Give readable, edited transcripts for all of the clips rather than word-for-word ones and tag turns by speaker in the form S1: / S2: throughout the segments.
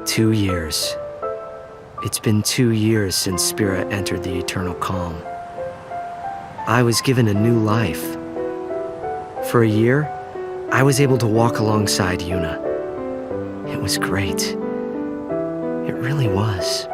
S1: 2 years. It's been 2 years since Spirit entered the eternal calm. I was given a new life. For a year, I was able to walk alongside Yuna. It was great. It really was.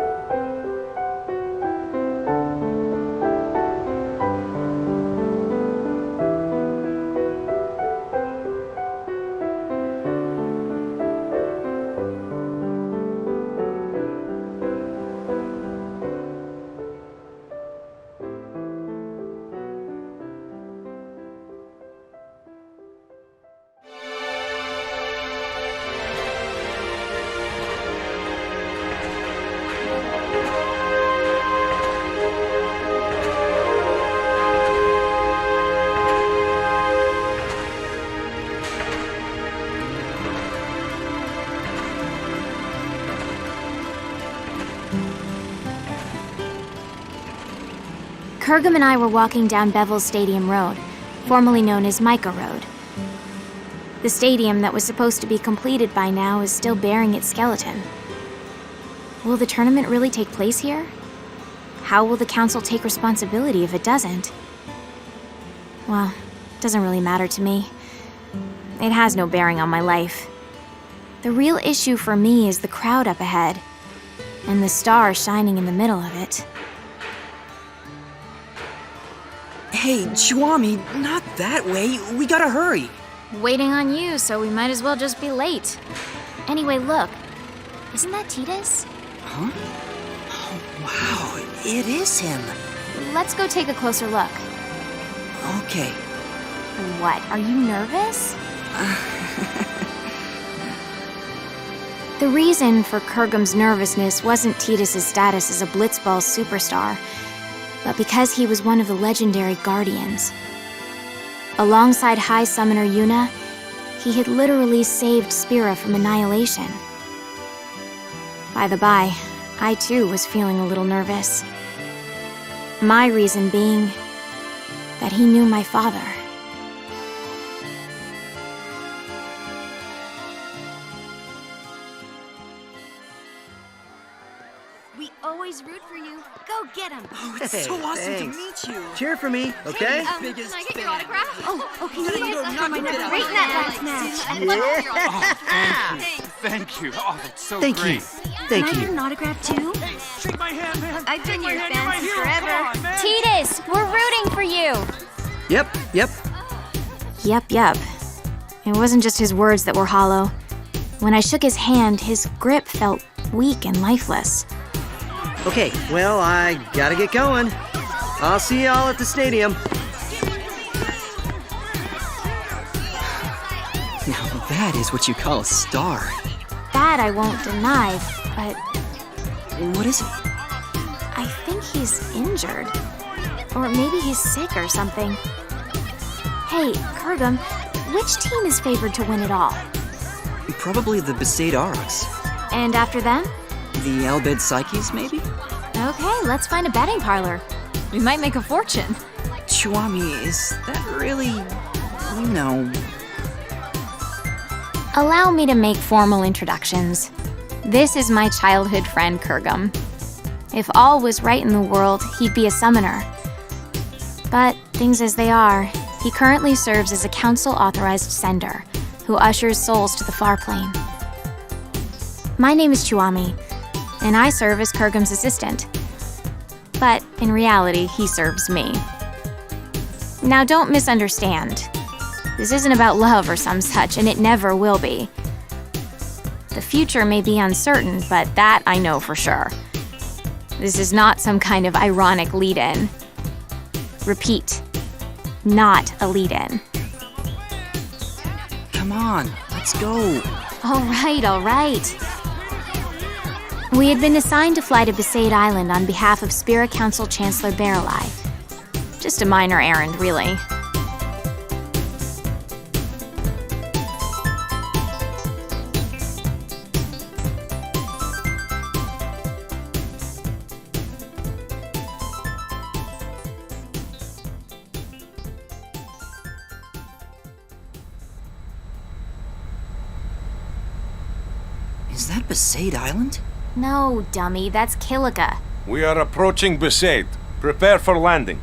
S2: Kurgum and I were walking down Bevel's Stadium Road, formerly known as Micah Road. The stadium that was supposed to be completed by now is still bearing its skeleton. Will the tournament really take place here? How will the council take responsibility if it doesn't? Well, it doesn't really matter to me. It has no bearing on my life. The real issue for me is the crowd up ahead, and the star shining in the middle of it.
S3: Hey, Chuami, not that way. We gotta hurry.
S2: Waiting on you, so we might as well just be late. Anyway, look. Isn't that Titus?
S3: Huh? Oh, wow, it is him.
S2: Let's go take a closer look.
S3: Okay.
S2: What, are you nervous? The reason for Kurgum's nervousness wasn't Titus's status as a Blitzball superstar, but because he was one of the legendary Guardians. Alongside High Summoner Yuna, he had literally saved Spira from annihilation. By the by, I too was feeling a little nervous. My reason being that he knew my father.
S4: We always root for you. Go get him.
S3: Oh, it's so awesome to meet you.
S1: Cheer for me, okay?
S4: Can I get your autograph? Oh, can
S3: No,
S4: you
S3: no,
S4: guys
S3: not
S4: my
S3: good
S4: number
S3: at
S4: great in that last match?
S5: Thank you. Oh, that's so
S1: Thank
S5: great.
S1: you. Thank
S4: Can I
S1: you.
S4: get an autograph too?
S5: Shake my hand, man.
S4: I've been your
S5: Shake
S4: fan
S5: my hand,
S4: since
S5: you're my hero.
S4: forever.
S5: Come on, man.
S2: Titus, we're rooting for you!
S1: Yep.
S2: Yep. It wasn't just his words that were hollow. When I shook his hand, his grip felt weak and lifeless.
S1: Okay, well, I gotta get going. I'll see y'all at the stadium.
S3: Now that is what you call a star.
S2: That I won't deny, but
S3: What is it?
S2: I think he's injured. Or maybe he's sick or something. Hey, Kurgum, which team is favored to win it all?
S3: Probably the Besaid Aurochs.
S2: And after them?
S3: The Albed Psyches, maybe?
S2: Okay, let's find a betting parlor. We might make a fortune.
S3: Chuami, is that really... No.
S2: Allow me to make formal introductions. This is my childhood friend, Kurgum. If all was right in the world, he'd be a summoner. But things as they are, he currently serves as a council-authorized sender, who ushers souls to the far plane. My name is Chuami, and I serve as Kurgum's assistant. But in reality, he serves me. Now don't misunderstand. This isn't about love or some such, and it never will be. The future may be uncertain, but that I know for sure. This is not some kind of ironic lead-in. Repeat, not a lead-in.
S3: Come on, let's go.
S2: All right. We had been assigned to fly to Besaid Island on behalf of Spirit Council Chancellor Barreleye. Just a minor errand, really.
S3: Is that Besaid Island?
S2: No, dummy, that's Kilika.
S6: We are approaching Besaid. Prepare for landing.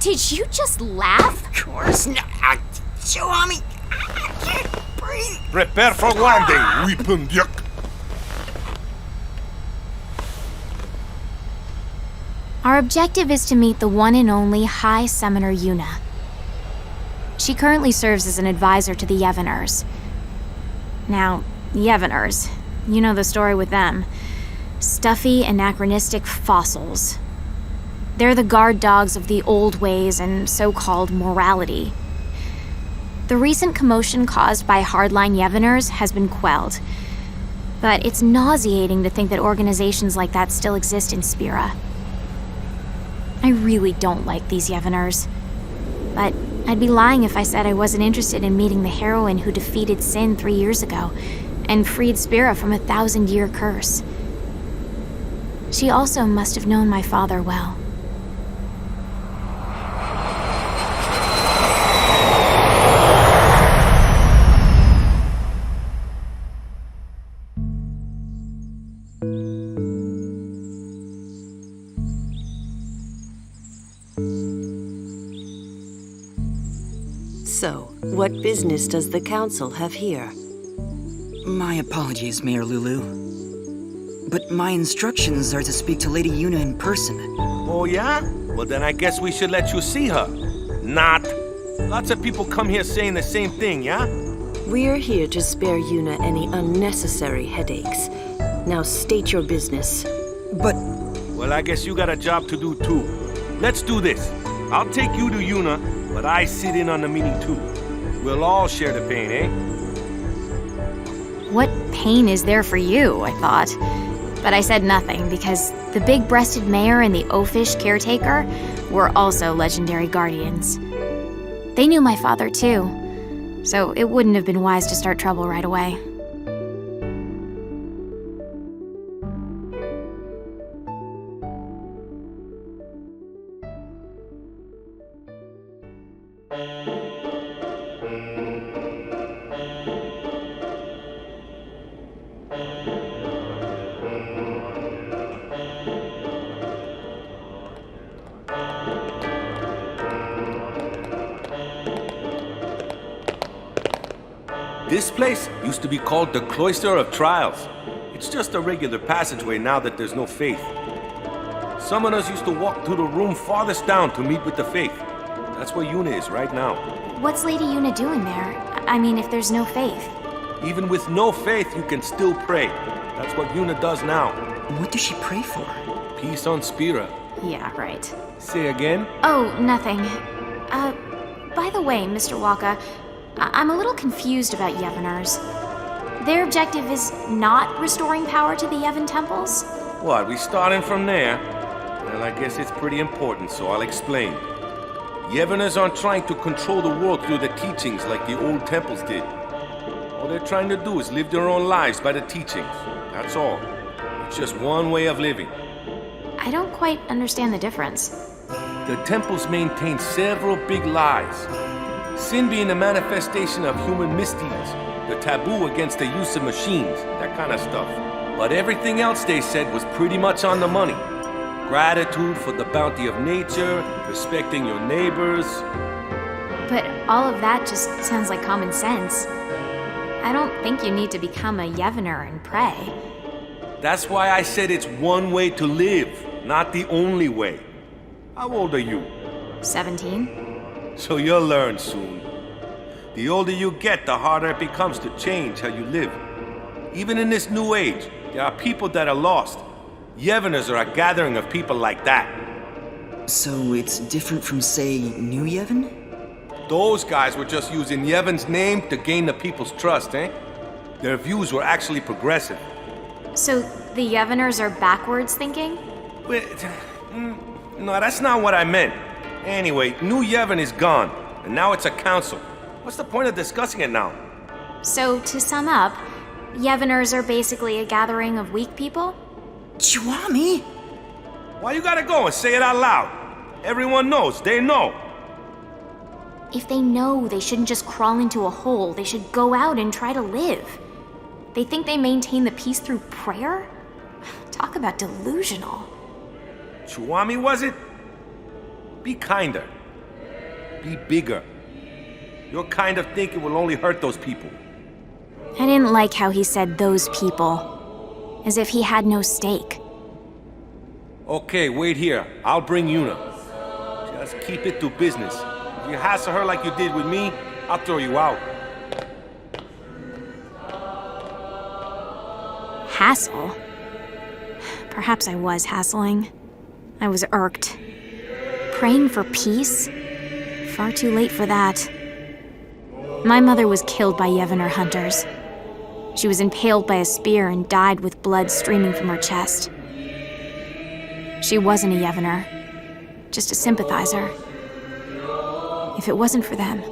S2: Did you just laugh?
S3: Of course not. Chuami, I can't breathe.
S6: Prepare for landing, weapon yuck.
S2: Our objective is to meet the one and only High Summoner Yuna. She currently serves as an advisor to the Yevoners. Now, Yevoners, you know the story with them. Stuffy, anachronistic fossils. They're the guard dogs of the old ways and so-called morality. The recent commotion caused by hardline Yevoners has been quelled, but it's nauseating to think that organizations like that still exist in Spira. I really don't like these Yevoners, but I'd be lying if I said I wasn't interested in meeting the heroine who defeated Sin 3 years ago and freed Spira from a 1,000-year curse. She also must have known my father well.
S7: So, what business does the council have here?
S3: My apologies, Mayor Lulu. But my instructions are to speak to Lady Yuna in person.
S6: Oh yeah? Well then I guess we should let you see her. Not. Lots of people come here saying the same thing, yeah?
S7: We're here to spare Yuna any unnecessary headaches. Now state your business.
S3: But
S6: Well, I guess you got a job to do too. Let's do this. I'll take you to Yuna, but I sit in on the meeting too. We'll all share the pain, eh?
S2: What pain is there for you, I thought. But I said nothing because the big-breasted mayor and the oafish caretaker were also legendary guardians. They knew my father too, so it wouldn't have been wise to start trouble right away.
S6: This place used to be called the Cloister of Trials. It's just a regular passageway now that there's no faith. Summoners used to walk through the room farthest down to meet with the faith. That's where Yuna is right now.
S2: What's Lady Yuna doing there? I mean, if there's no faith.
S6: Even with no faith, you can still pray. That's what Yuna does now.
S3: what does she pray for?
S6: Peace on Spira.
S2: Yeah, right.
S6: Say again?
S2: Oh, nothing. By the way, Mr. Waka, I'm a little confused about Yevoners. Their objective is not restoring power to the Yevon temples?
S6: What, we starting from there? Well, I guess it's pretty important, so I'll explain. Yevoners aren't trying to control the world through the teachings like the old temples did. All they're trying to do is live their own lives by the teachings. That's all. It's just one way of living.
S2: I don't quite understand the difference.
S6: The temples maintain several big lies. Sin being a manifestation of human misdeeds, the taboo against the use of machines, that kind of stuff. But everything else they said was pretty much on the money. Gratitude for the bounty of nature, respecting your neighbors.
S2: But all of that just sounds like common sense. I don't think you need to become a Yevoner and pray.
S6: That's why I said it's one way to live, not the only way. How old are you?
S2: 17?
S6: So you'll learn soon. The older you get, the harder it becomes to change how you live. Even in this new age, there are people that are lost. Yevoners are a gathering of people like that.
S3: So it's different from, say, New Yevon?
S6: Those guys were just using Yevon's name to gain the people's trust, eh? Their views were actually progressive.
S2: So the Yevoners are backwards thinking?
S6: Wait, no, that's not what I meant. Anyway, New Yevon is gone, and now it's a council. What's the point of discussing it now?
S2: So to sum up, Yevoners are basically a gathering of weak people?
S3: Chuami!
S6: Why you gotta go and say it out loud? Everyone knows, they know.
S2: If they know, they shouldn't just crawl into a hole. They should go out and try to live. They think they maintain the peace through prayer? Talk about delusional.
S6: Chuami, was it? Be kinder. Be bigger. Your kind of thinking will only hurt those people.
S2: I didn't like how he said those people. As if he had no stake.
S6: Okay, wait here. I'll bring Yuna. Just keep it to business. If you hassle her like you did with me, I'll throw you out.
S2: Hassle? Perhaps I was hassling. I was irked. Praying for peace? Far too late for that. My mother was killed by Yevner hunters. She was impaled by a spear and died with blood streaming from her chest. She wasn't a Yevner, just a sympathizer. If it wasn't for them...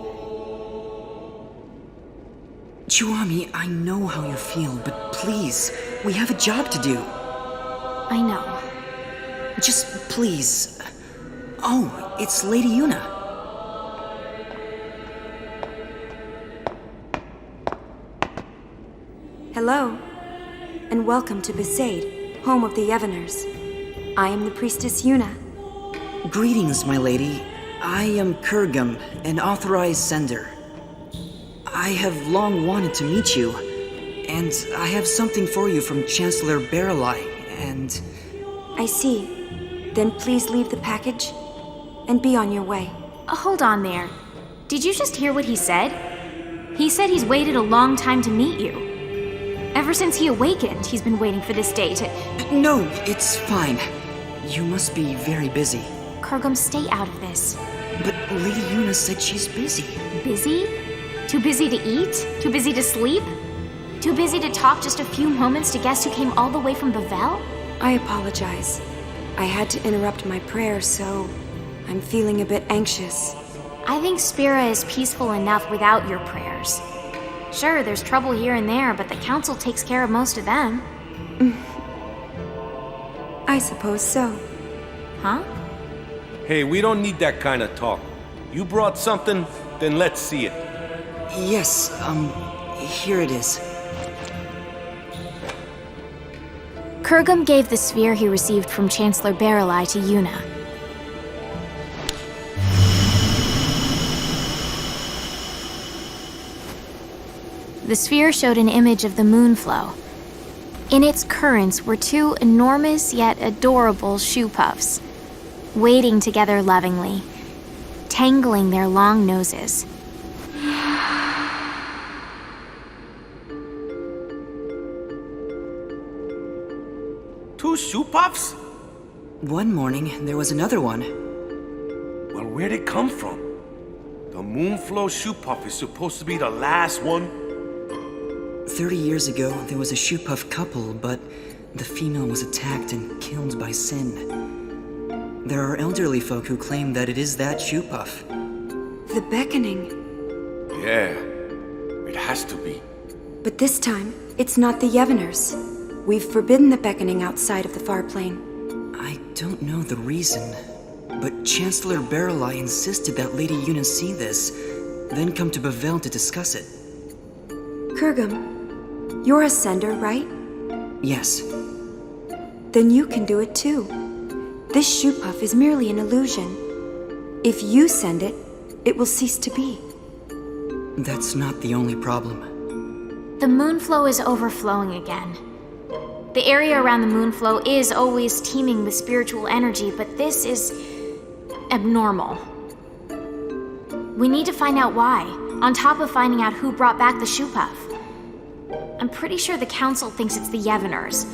S3: Chuami, I know how you feel, but please, we have a job to do.
S2: I know.
S3: Just please. Oh, it's Lady Yuna.
S8: Hello, and welcome to Besaid, home of the Yevners. I am the priestess Yuna.
S3: Greetings, my lady. I am Kurgum, an authorized sender. I have long wanted to meet you, and I have something for you from Chancellor Baralai, and...
S8: I see. Then please leave the package and be on your way.
S2: Hold on there. Did you just hear what he said? He said he's waited a long time to meet you. Ever since he awakened, he's been waiting for this day to...
S3: No, it's fine. You must be very busy.
S2: Kurgum, stay out of this.
S3: But Lady Yuna said she's busy.
S2: Busy? Too busy to eat? Too busy to sleep? Too busy to talk just a few moments to guests who came all the way from Bavel?
S8: I apologize. I had to interrupt my prayer, so I'm feeling a bit anxious.
S2: I think Spira is peaceful enough without your prayers. Sure, there's trouble here and there, but the council takes care of most of them.
S8: I suppose so.
S2: Huh?
S6: Hey, we don't need that kind of talk. You brought something, then let's see it.
S3: Yes, here it is.
S2: Kurgum gave the sphere he received from Chancellor Baralai to Yuna. The sphere showed an image of the moonflow. In its currents were two enormous yet adorable shoe puffs, wading together lovingly, tangling their long noses.
S6: Two shoe puffs?
S3: One morning, there was another one.
S6: Well, where'd it come from? The Moonflow shoe puff is supposed to be the last one?
S3: 30 years ago, there was a shoe puff couple, but the female was attacked and killed by Sin. There are elderly folk who claim that it is that shoe puff.
S8: The beckoning.
S6: Yeah, it has to be.
S8: But this time, it's not the Yevners. We've forbidden the beckoning outside of the far plane.
S3: I don't know the reason, but Chancellor Baralai insisted that Lady Yuna see this, then come to Bavel to discuss it.
S8: Kurgum, you're a sender, right?
S3: Yes.
S8: Then you can do it too. This shoe puff is merely an illusion. If you send it, it will cease to be.
S3: That's not the only problem.
S2: The moonflow is overflowing again. The area around the moonflow is always teeming with spiritual energy, but this is abnormal. We need to find out why, on top of finding out who brought back the shoe puff. I'm pretty sure the council thinks it's the Yevners.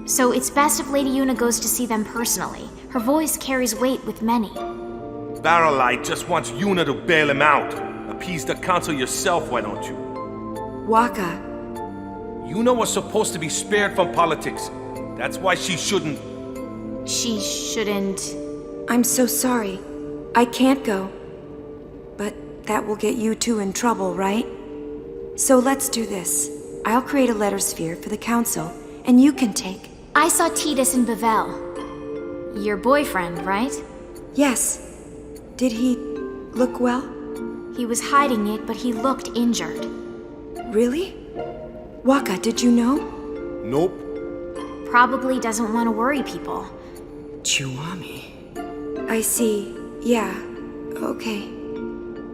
S2: So it's best if Lady Yuna goes to see them personally. Her voice carries weight with many.
S6: Baralai just wants Yuna to bail him out. Appease the council yourself, why don't you?
S8: Waka,
S6: Yuna was supposed to be spared from politics. That's why she shouldn't...
S2: She shouldn't...
S8: I'm so sorry. I can't go. But that will get you two in trouble, right? So let's do this. I'll create a letter sphere for the council, and you can take...
S2: I saw Titus in Bavel. Your boyfriend, right?
S8: Yes. Did he look well?
S2: He was hiding it, but he looked injured.
S8: Really? Waka, did you know?
S6: Nope.
S2: Probably doesn't want to worry people.
S3: Chiwami.
S8: I see. Yeah. Okay.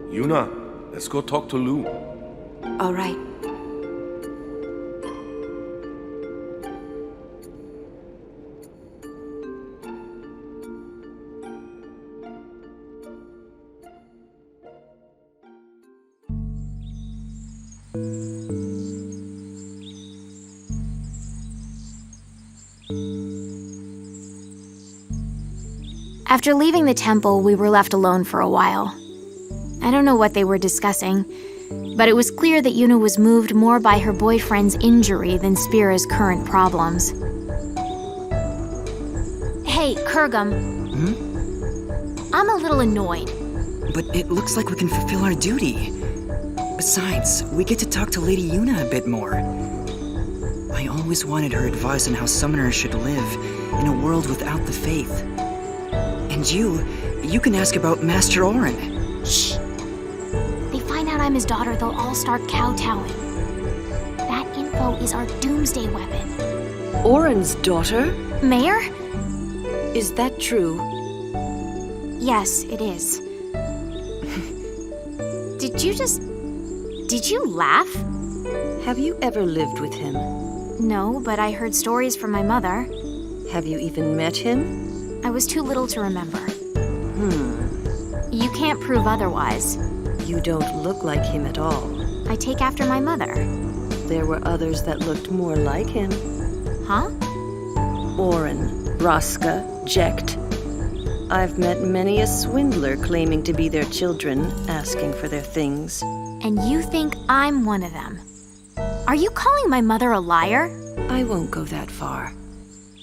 S6: Yuna, let's go talk to Lou.
S8: All right.
S2: After leaving the temple, we were left alone for a while. I don't know what they were discussing, but it was clear that Yuna was moved more by her boyfriend's injury than Spira's current problems. Hey, Kurgum. I'm a little annoyed.
S3: But it looks like we can fulfill our duty. Besides, we get to talk to Lady Yuna a bit more. I always wanted her advice on how summoners should live in a world without the faith. And you can ask about Master Orin.
S2: Shh. They find out I'm his daughter, they'll all start kowtowing. That info is our doomsday weapon.
S7: Orin's daughter?
S2: Mayor?
S7: Is that true?
S2: Yes, it is. Did you laugh?
S7: Have you ever lived with him?
S2: No, but I heard stories from my mother.
S7: Have you even met him?
S2: I was too little to remember. You can't prove otherwise.
S7: You don't look like him at all.
S2: I take after my mother.
S7: There were others that looked more like him.
S2: Huh?
S7: Orin, Raska, Jecht. I've met many a swindler claiming to be their children, asking for their things.
S2: And you think I'm one of them? Are you calling my mother a liar?
S7: I won't go that far.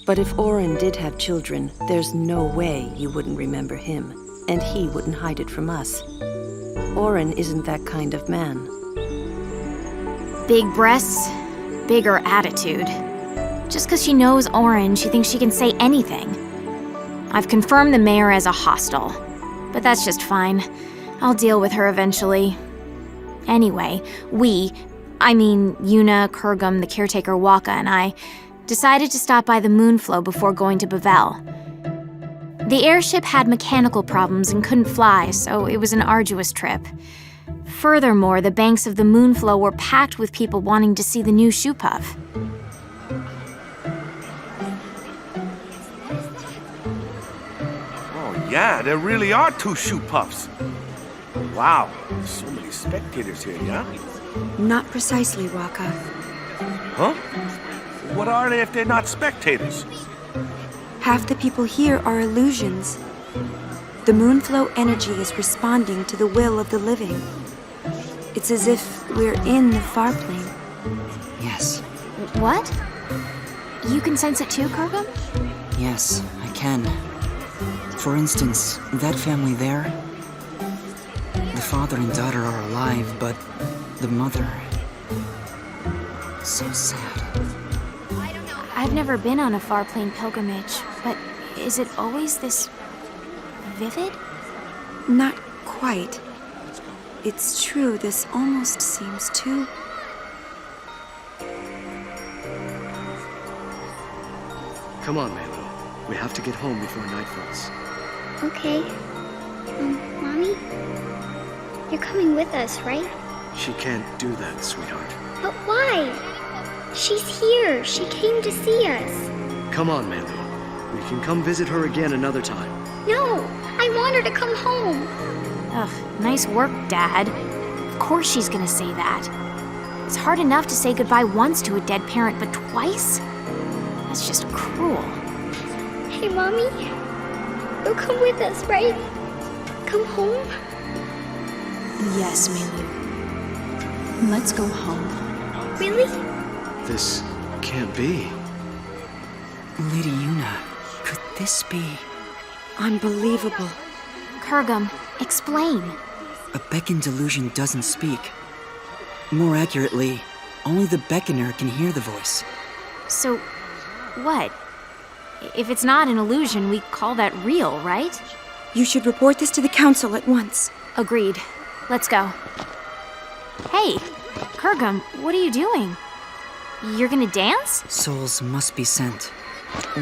S7: But if Orin did have children, there's no way you wouldn't remember him, and he wouldn't hide it from us. Orin isn't that kind of man.
S2: Big breasts, bigger attitude. Just because she knows Orin, she thinks she can say anything. I've confirmed the mayor as a hostile, but that's just fine. I'll deal with her eventually. Anyway, Yuna, Kurgum, the caretaker Waka, and I decided to stop by the Moonflow before going to Bavel. The airship had mechanical problems and couldn't fly, so it was an arduous trip. Furthermore, the banks of the Moonflow were packed with people wanting to see the new shoe puff.
S6: Oh yeah, there really are 2 shoe puffs. Wow, so many spectators here, yeah?
S8: Not precisely, Waka.
S6: Huh? What are they if they're not spectators?
S8: Half the people here are illusions. The Moonflow energy is responding to the will of the living. It's as if we're in the far plane.
S3: Yes.
S2: What? You can sense it too, Kurgum?
S3: Yes, I can. For instance, that family there. The father and daughter are alive, but the mother... so sad.
S2: I've never been on a far plane pilgrimage, but is it always this vivid?
S8: Not quite. It's true, this almost seems too...
S1: Come on, Melu. We have to get home before night falls.
S9: Okay. Mommy? You're coming with us, right?
S1: She can't do that, sweetheart.
S9: But why? She's here. She came to see us.
S1: Come on, Melu. We can come visit her again another time.
S9: No! I want her to come home.
S2: Ugh, nice work, Dad. Of course she's gonna say that. It's hard enough to say goodbye once to a dead parent, but twice? That's just cruel.
S9: Hey, Mommy. You'll come with us, right? Come home?
S2: Yes, Melu. Let's go home.
S9: Really?
S1: This can't be.
S3: Lady Yuna, could this be...
S8: unbelievable.
S2: Kurgum, explain.
S3: A beckon delusion doesn't speak. More accurately, only the beckoner can hear the voice.
S2: So, what? If it's not an illusion, we call that real, right?
S8: You should report this to the council at once.
S2: Agreed. Let's go. Hey, Kurgum, what are you doing? You're gonna dance?
S3: Souls must be sent.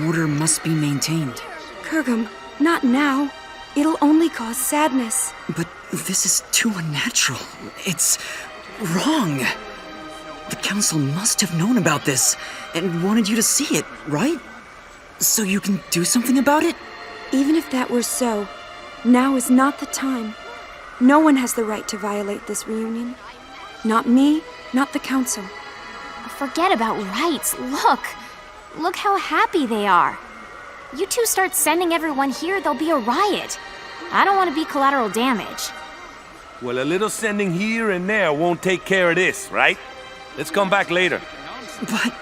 S3: Order must be maintained.
S8: Kurgum, not now. It'll only cause sadness.
S3: But this is too unnatural. It's wrong. The council must have known about this and wanted you to see it, right? So you can do something about it?
S8: Even if that were so, now is not the time. No one has the right to violate this reunion. Not me, not the council.
S2: Forget about rights. Look how happy they are. You two start sending everyone here, there'll be a riot. I don't want to be collateral damage.
S6: Well, a little sending here and there won't take care of this, right? Let's come back later.
S3: But...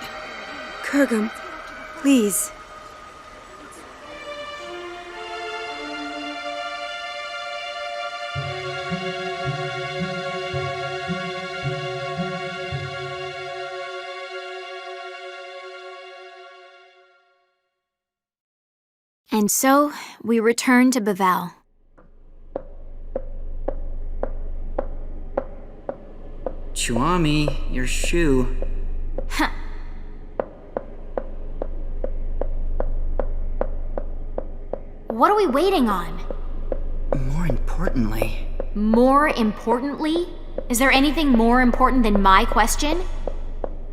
S8: Kurgum, please.
S2: And so, we return to Bavel.
S3: Chuami, your shoe.
S2: Huh. What are we waiting on?
S3: More importantly...
S2: More importantly? Is there anything more important than my question?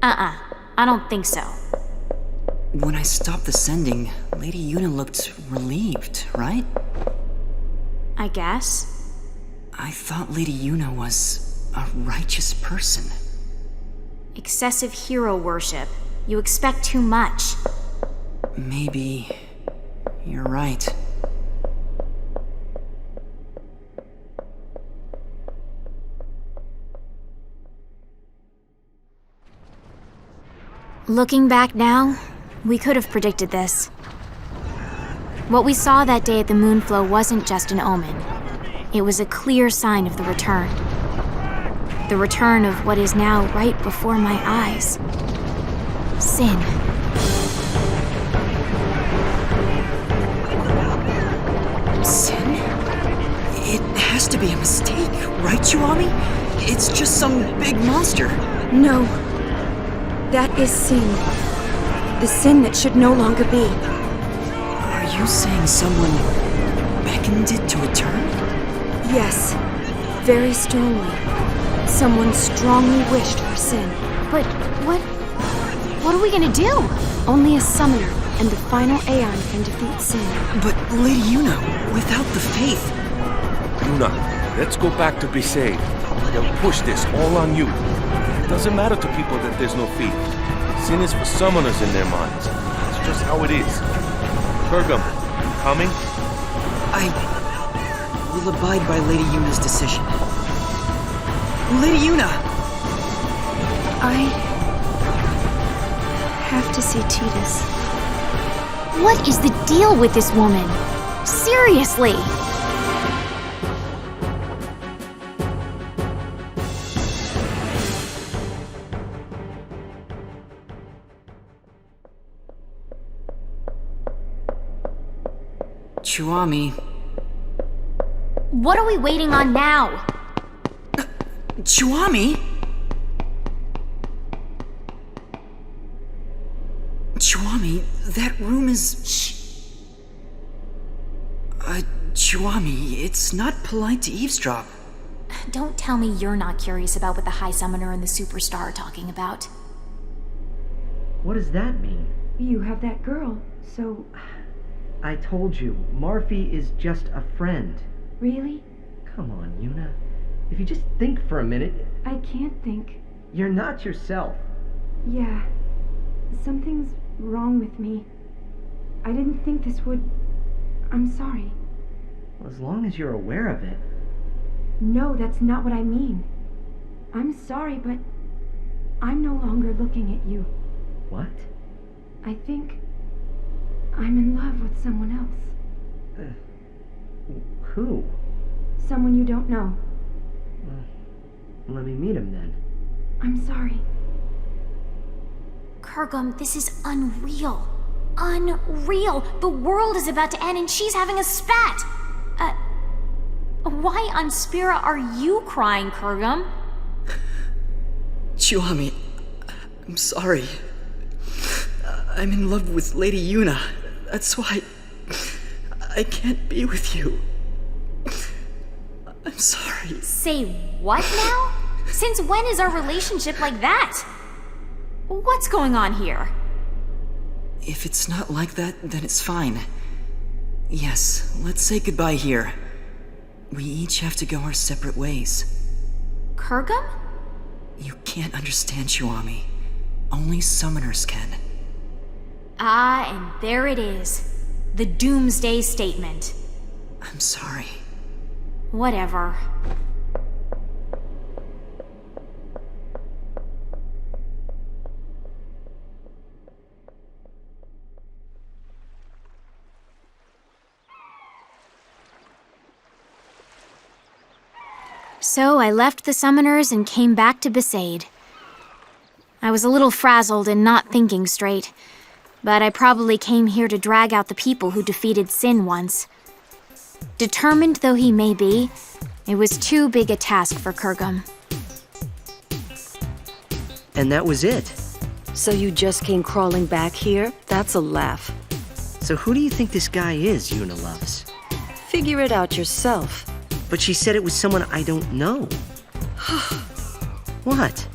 S2: I don't think so.
S3: When I stopped the sending, Lady Yuna looked relieved, right?
S2: I guess.
S3: I thought Lady Yuna was a righteous person.
S2: Excessive hero worship. You expect too much.
S3: Maybe... you're right.
S2: Looking back now, we could have predicted this. What we saw that day at the Moonflow wasn't just an omen. It was a clear sign of the return. The return of what is now right before my eyes. Sin.
S3: Sin? It has to be a mistake, right, Chuami? It's just some big monster.
S8: No. That is sin. The sin that should no longer be.
S3: Are you saying someone beckoned it to return?
S8: Yes. Very strongly. Someone strongly wished for sin.
S2: But what are we gonna do?
S8: Only a summoner and the final Aeon can defeat sin.
S3: But Lady Yuna, without the faith...
S6: Yuna, let's go back to Besaid. They'll push this all on you. It doesn't matter to people that there's no faith. Sin is for summoners in their minds. It's just how it is. Kurgum, you coming?
S3: I will abide by Lady Yuna's decision. Lady Yuna!
S8: I have to see Tidus.
S2: What is the deal with this woman? Seriously!
S3: Chuami...
S2: What are we waiting on now?
S3: Chuami? Chuami, that room is... Shh. Chuami, it's not polite to eavesdrop.
S2: Don't tell me you're not curious about what the High Summoner and the Superstar are talking about.
S1: What does that mean?
S8: You have that girl, so...
S1: I told you, Marfi is just a friend.
S8: Really?
S1: Come on, Yuna. If you just think for a minute...
S8: I can't think.
S1: You're not yourself.
S8: Yeah. Something's wrong with me. I didn't think this would... I'm sorry.
S1: Well, as long as you're aware of it.
S8: No, that's not what I mean. I'm sorry, but I'm no longer looking at you.
S1: What?
S8: I think I'm in love with someone else.
S1: Who?
S8: Someone you don't know.
S1: Well, let me meet him then.
S8: I'm sorry.
S2: Kurgum, this is unreal. Unreal! The world is about to end and she's having a spat! Why on Spira are you crying, Kurgum?
S3: Chuami, I'm sorry. I'm in love with Lady Yuna. That's why I can't be with you. I'm sorry.
S2: Say what now? Since when is our relationship like that? What's going on here?
S3: If it's not like that, then it's fine. Yes, let's say goodbye here. We each have to go our separate ways.
S2: Kurgum?
S3: You can't understand, Chiwami. Only summoners can.
S2: Ah, and there it is. The Doomsday Statement.
S3: I'm sorry.
S2: Whatever. So I left the summoners and came back to Besaid. I was a little frazzled and not thinking straight, but I probably came here to drag out the people who defeated Sin once. Determined though he may be, it was too big a task for Kurgum.
S1: And that was it.
S7: So you just came crawling back here? That's a laugh.
S1: So who do you think this guy is Yuna loves?
S7: Figure it out yourself.
S1: But she said it was someone I don't know. What?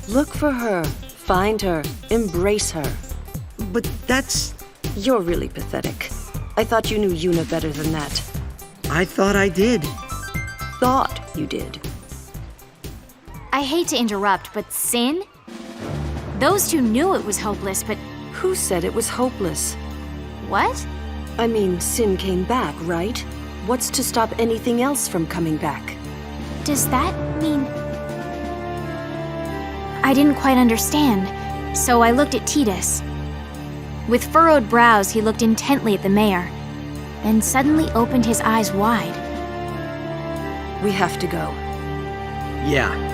S7: Look for her, find her, embrace her.
S1: But that's...
S7: You're really pathetic. I thought you knew Yuna better than that.
S1: I thought I did.
S7: Thought you did.
S2: I hate to interrupt, but Sin? Those two knew it was hopeless, but
S7: Who said it was hopeless?
S2: what?
S7: I mean, Sin came back, right? What's to stop anything else from coming back?
S2: Does that mean... I didn't quite understand, so I looked at Titus. With furrowed brows, he looked intently at the mayor, then suddenly opened his eyes wide.
S7: We have to go.
S1: Yeah.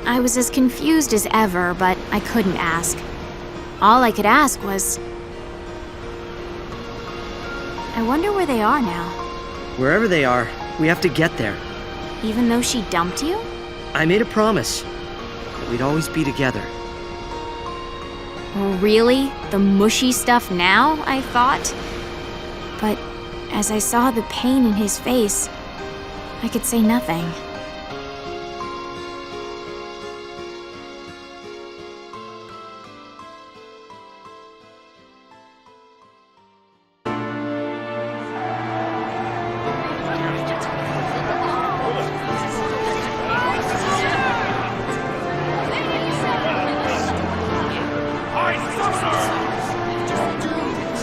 S2: I was as confused as ever, but I couldn't ask. All I could ask was... I wonder where they are now.
S1: Wherever they are, we have to get there.
S2: Even though she dumped you?
S1: I made a promise that we'd always be together.
S2: Really? The mushy stuff now, I thought? But as I saw the pain in his face, I could say nothing.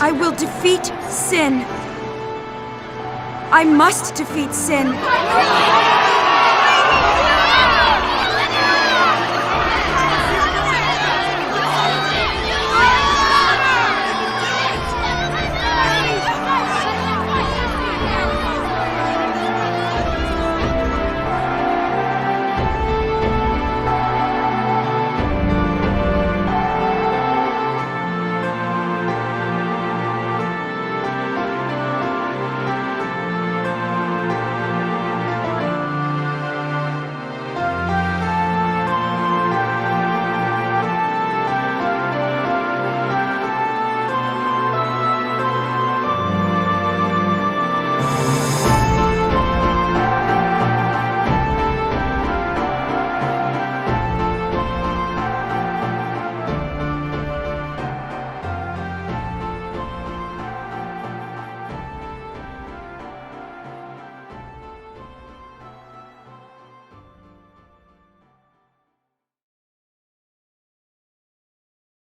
S8: I will defeat Sin. I must defeat Sin.